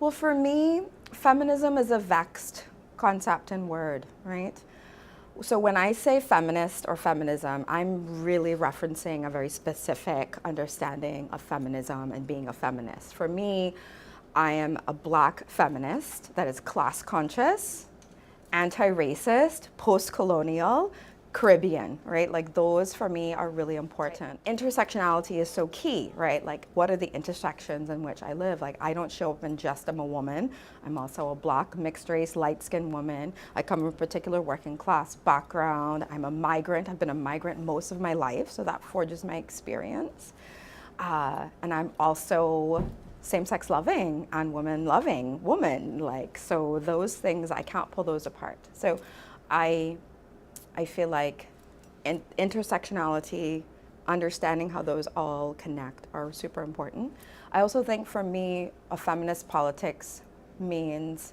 Well, for me, feminism is a vexed concept and word, right? So when I say feminist or feminism, I'm really referencing a very specific understanding of feminism and being a feminist. For me, I am a Black feminist that is class conscious, anti-racist, post-colonial, Caribbean, right? Like those for me are really important. Right. Intersectionality is so key, right? Like what are the intersections in which I live? Like I don't show up in just I'm a woman. I'm also a Black, mixed race, light-skinned woman. I come from a particular working class background. I'm a migrant. I've been a migrant most of my life, so that forges my experience. And I'm also same-sex loving and woman loving woman. Like, so those things, I can't pull those apart. So I feel like intersectionality, understanding how those all connect are super important. I also think for me, a feminist politics means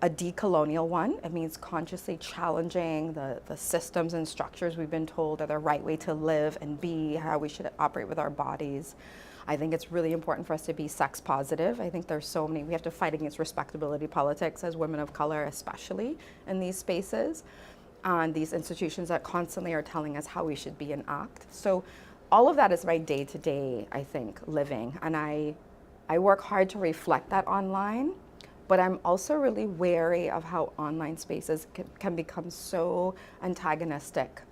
a decolonial one. It means consciously challenging the systems and structures we've been told are the right way to live and be, how we should operate with our bodies. I think it's really important for us to be sex positive. I think there's so many, we have to fight against respectability politics as women of color, especially in these spaces. And these institutions that constantly are telling us how we should be and act. So all of that is my day-to-day, I think, living. And I work hard to reflect that online, but I'm also really wary of how online spaces can become so antagonistic.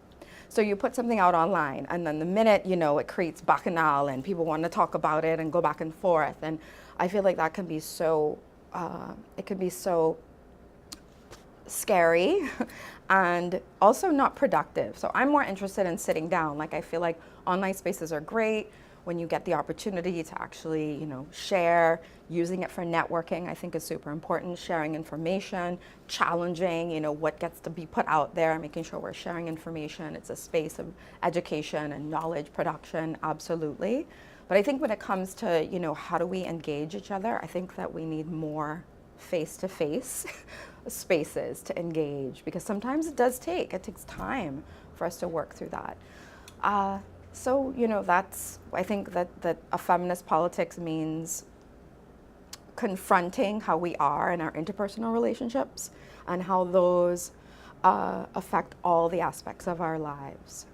So you put something out online, and then the minute, you know, it creates bacchanal and people want to talk about it and go back and forth. And I feel like that can be so, it can be so scary and also not productive. So I'm more interested in sitting down. Like I feel like online spaces are great when you get the opportunity to actually, you know, share. Using it for networking, I think is super important. Sharing information, challenging, you know, what gets to be put out there, making sure we're sharing information. It's a space of education and knowledge production, absolutely. But I think when it comes to, you know, how do we engage each other, I think that we need more face-to-face spaces to engage, because sometimes it takes time for us to work through that. So, you know, I think that a feminist politics means confronting how we are in our interpersonal relationships and how those affect all the aspects of our lives.